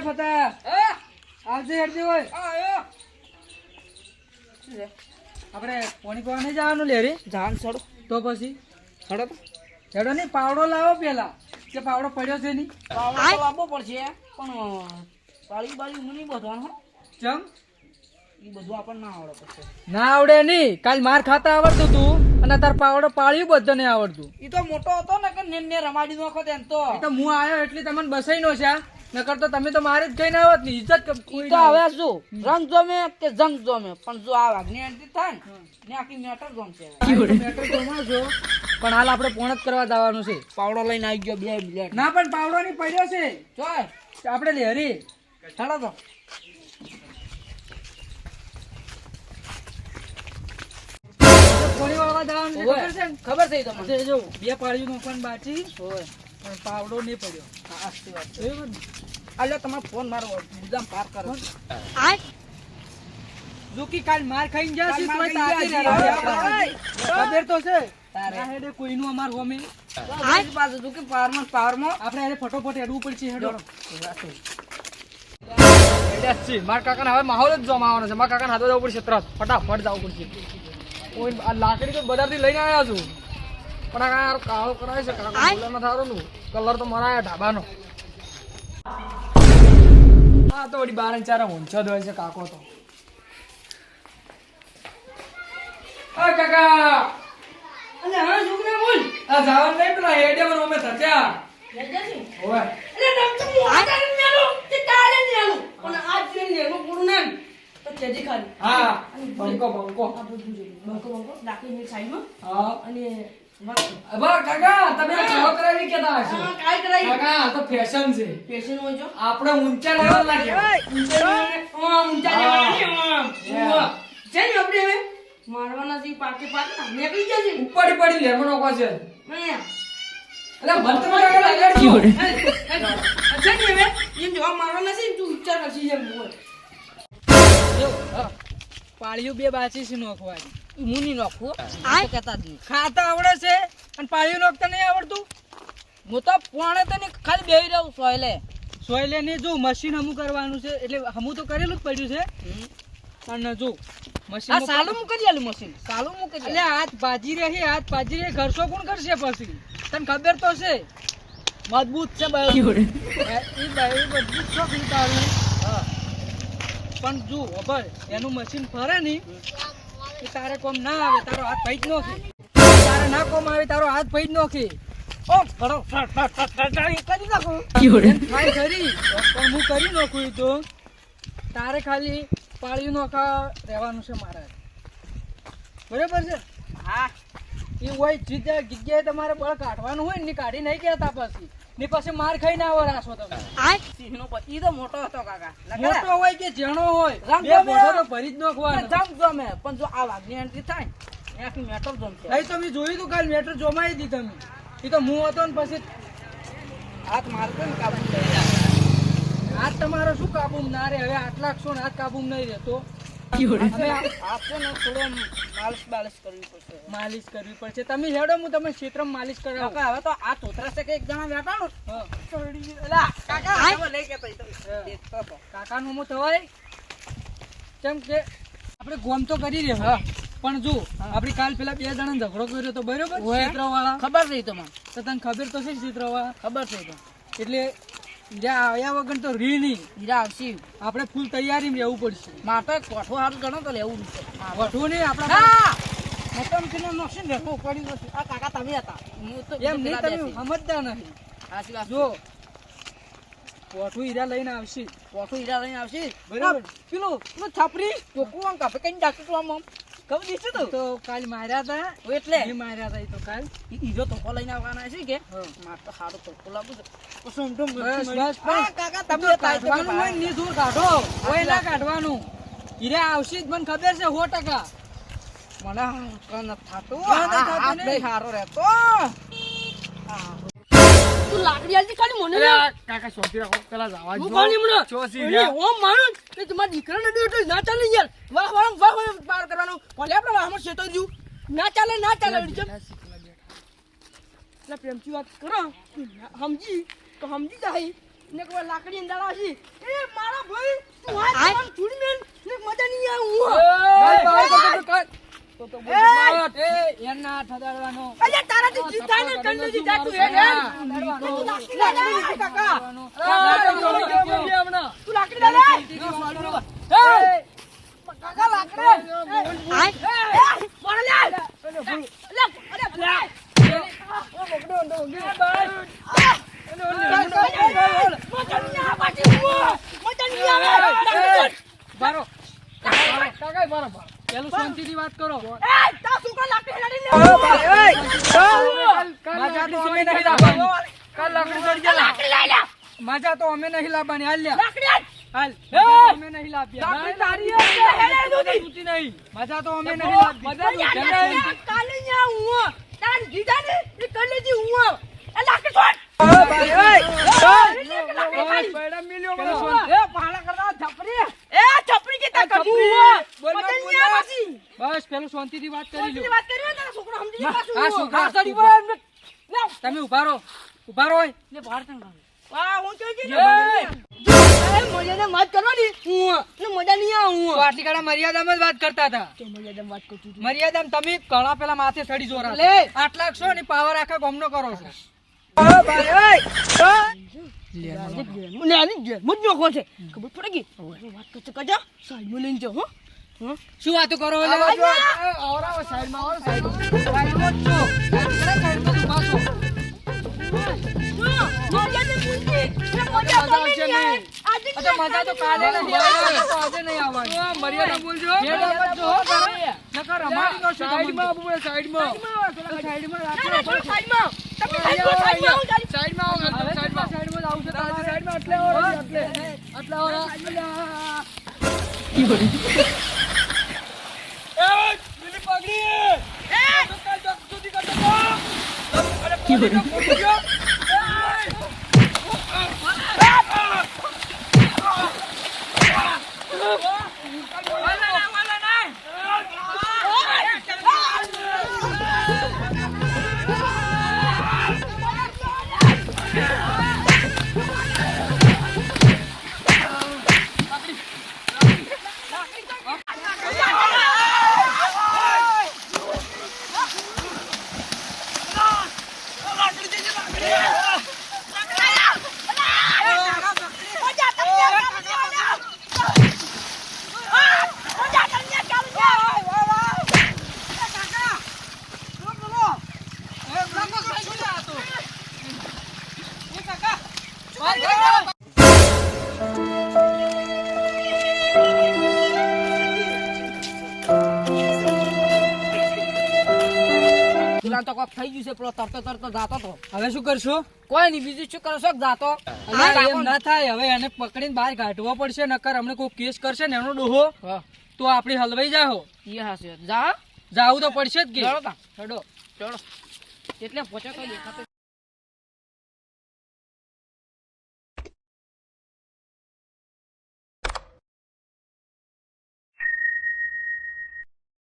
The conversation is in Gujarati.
ફતા આવજે હેડજે હોય આપણે પોણી પીવા નહીં જવાનું લે રે જાન છોડો તો પછી છોડો તો હેડો નહીં પાવડો લાવો પેલા કે પાવડો પડ્યો છે નહીં પાવડો તો લાવવો પડશે પણ પાળી બાળી હું નહીં બધવાનું ચમ એ બધું આપણને ના આવડે પછી ના આવડે નહીં કાલ માર ખાતા આવડતું તું અને તાર પાવડો પાળ્યું બધું નહીં આવડતું એ તો મોટો હતો ને કે ને રમાડી નાખો તેમ તો એ તો હું આવ્યો એટલે તમને બસાઈ નો છે નકર તો તમે તો મારે જ કઈ આવત ને ઇજ્જત ઈ તો હવે શું રંગ જોમે કે જંગ જોમે પણ જો આ વાઘની એન્ટ્રી થાય ને આખી મેટર જોમશે મેટર તો માં છો પણ હાલ આપણે પોણ જ કરવા જવાનું છે પાવડો લઈને આવી ગયો 2 મિનિટ ના પણ પાવડો નહીં પડ્યો છે જોય આપણે લે હરી ચાલો તો પોણી વાળવા જવાનું છે ખબર છે ને? ખબર છે તમને જો 2 પાળીઓ નોખવાનું બાકી હોય પણ પાવડો નહીં પડ્યો આસ્તી વાત બરાબર ને? અલ્યા તમારો ફોન મારો એકદમ પાર કરો જોકી કાલ માર ખાઈને જાશે કાલ માર તોય ખાઈને તાતી જાશે. રહે. ખબર તો છે તારે. ના હેડે કોઈનું અમાર હોમે આજ પાછું તું કે પાવરમાં આપણે એને ફટોફટ હેડવું પડશે હેડો છે માર કાકાને હવે માહોલ જ જમાવાનો છે માર કાકાને હાથે જવું પડશે તરત ફટાફટ જવું પડશે કોઈ આ લાકડી તો બજારથી લઈને આવ્યા છું પણ આ યાર કાળો કરાય છે કાકા બોલામાં થારું નું કલર તો મરાયા ઢાબાનો હા તો વળી 12 ચાર ઊંચો જ હોય છે કાકો તો આ કાકા અલે હા છોકરા બોલ આ જાવન નહીં પેલા હેડિયામાં અમે થચ્યા ઓય અલે નમ તો હું આટા ને મેલો તે તારે ને આલું પણ આજ ને લેનો પૂરું ના તો કેજી ખાલી હા બંકો બંકો આ બધું જોઈ બંકો નાખી ને સાઈડમાં હા અને અબા કાકા તમે આ કાળો કરાવી કેતા હશો હા કાઈ કરાઈ કાકા આ તો ફેશન છે પેશન હોય જો આપણે ઊંચા લેવલ લાગ્યા ઊંચા જવાના છે ને આપણે હવે મારવાના થી પાકે પાકે નીકળી જશે ઉપાડી પડી લેમનો કો છે અહીંયા અલે મંત્ર કાકા લગાડજો અચ્છા ને હવે એમ જો મારવાના છે ને તું વિચાર કરશી જેમ હોય જો પાળિયું 2 બાચી છે નોખવાની હું નહીં નાખું આ તો કહેતા જ નહીં ખાતા આવડે છે અને પાળિયું નોખતા નહીં આવડતું હું તો પોણે તો નહીં ખાલી બેહી રહું સોયલે સોયલે ને જો મશીન હમું કરવાનું છે એટલે હમું તો કરેલું જ પડ્યું છે પણ જો મશીન આ સાલું મૂકી આલું મશીન સાલું મૂકી એટલે હાથ ભાજી રહી હાથ ભાજી રહી ઘરસો કોણ કરશે પછી તને ખબર તો છે મજબૂત છે એ બધું શોખ તારું હા પણ જો ખબર એનું મશીન ફરે નહીં કે તારે કોમ ના આવે તારો હાથ ભઈ જ નોખી તારે ના કોમ આવે તારો હાથ ભઈ જ નોખી ઓ ઘણો કરી નાખું એમ થાય ખરી પણ હું કરી નાખું ઈ તો તારે ખાલી પાળિયું નોખા રહેવાનું છે મારે બરાબર છે હા એ હોય જગ્યાએ તમારે બળ કાઢવાનું હોય ને કાઢી નહીં કહેતા પછી ને પછી માર ખાઈને આવો રાસો તમે સિંહનો પછી તો મોટો હતો કાકા મોટો હોય કે જેણો હોય રંગ બે ગમે. ભોસા તો ભરી જ નાખવાનો જમ જમે પણ જો આ વાઘની એન્ટ્રી થાય ત્યાંથી મેટર જમશે અહીં તો મેં જોયું તું કાલ મેટર જોમાઈ દી તમે એ તો હું હતો ને પછી હાથ મારતો ને કાબુ હાથ તમારો શું કાબુ ના રે હવે 8 લાખ ને હાથ કાબુ નહીં રહેતો હવે આપો ને થોડો માલિશ બાલિશ કરવી પડશે માલિશ કરવી પડશે તમે હેડો હું તમે ક્ષેત્રમાં માલિશ કરાવું કાકા હવે તો આ તોતરા છે કે એક જણા બેઠાનો હા. એલા કાકા હવે લઈ કે તો દેખતો તો કાકાનું હું થવાય કેમ કે આપણે ગોમ તો કરી રહ્યા પણ જો આપણી કાલ પેલા 2 જણા ઝઘડો કર્યો તો બરોબર ક્ષેત્રવાળા ખબર છે તમને તો તને ખબર તો છે ક્ષેત્રવાળા ખબર છે તો એટલે જ્યાં આવ્યા વગર તો રી નહીં હીરા આવશે આપણે ફૂલ તૈયારીમાં રહેવું પડશે મારે તો કોઠો હારું ગણો તો લેવું છે વઠું નહીં આપણે હા મતમ કિલો નોશીન દેખો પડી નથી આ કાકા તમે હતા હું તો એમ નહીં તમે સમજતા નથી સાચી વાત જો વઠું હીરા લઈને આવશે કોઠો હીરા લઈને આવશે બરાબર. પેલું છાપરી ચોખ્ખું આમ કાપે કઈ ડાક્ટર આમ ખબર દીધું તું તો કાલ માર્યા હતા એટલે એ માર્યા હતા એ તો કાલ ઈજો તોકો લઈને આવવાના છે કે હા. માર તો સારો તોકો લાગુ છે પછી આમ તો બસ બસ હા, કાકા તમે તો કાઢવાનું હોય ને દૂર કાઢો કોઈ ના કાઢવાનું હીરા આવશે જ મને ખબર છે 100% મને કન થાતો ના, નહીં થાતું હાથ નહીં. નહીં સારો રહેતો તું લાકડી આલતી ખાલી મને અરે આ કાકા શોધી રાખો પેલા જવા હું જો. કોની મને ચોસી અરે, ગયા. ઓમ મારું કે તમારા દીકરાને દે તો ના ચાલે યાર વાહ વાહ વાહ વાહ પાર કરવાનો ભલે આપણે વાહમાં શેતો રહ્યું ના ચાલે એટલે પ્રેમથી વાત કરો સમજી તો સમજી જાય ને કોઈ લાકડી અંદાડા છે એ મારા ભાઈ તું આ આમ છોડી મેલ ને મજા નહીં આવે હું તો એ એના ઠડાડવાનો અલે તારાથી જીત થાય ને કંડજી જાતું હે ને તું લાકડી લે કાકા તું લાકડી લે કાકા લાકડી આય બોલ લે અરે પેલું શાંતિથી વાત કરો. મજા તો અમે નહીં લાવવાની. હાલ હાલ અમે નહીં લાવ્યા. મજા તો અમે નહીં બસ પેલું શાંતિથી વાત કરી લો. તમે ઉભા રહો હોય. આટલી ઘણા મર્યાદામાં જ વાત કરતા હતા. મર્યાદામાં તમે ઘણા પેલા માથે ચડી જોરા આટલા છો ને પાવર આખા ગામનો કરો છો. શું વાતો કરો? મજા તો કાલે નહીં આજે નહીં આવવાની. મર્યાદા બોલજો. થઈ ગયું છે. પેલો તરતો જાતો તો હવે શું કરશું? કોઈ નહીં, બીજું શું કરો છો? જાતો એમ ના થાય. હવે એને પકડીને બહાર કાઢવો પડશે, નકર અમને કોઈ કેસ કરશે ને એનો ડોહો તો આપડી હલવાઈ જાઓ. જાવું તો પડશે જ કે. ચડો એટલે પોચો કઈ દેખાતો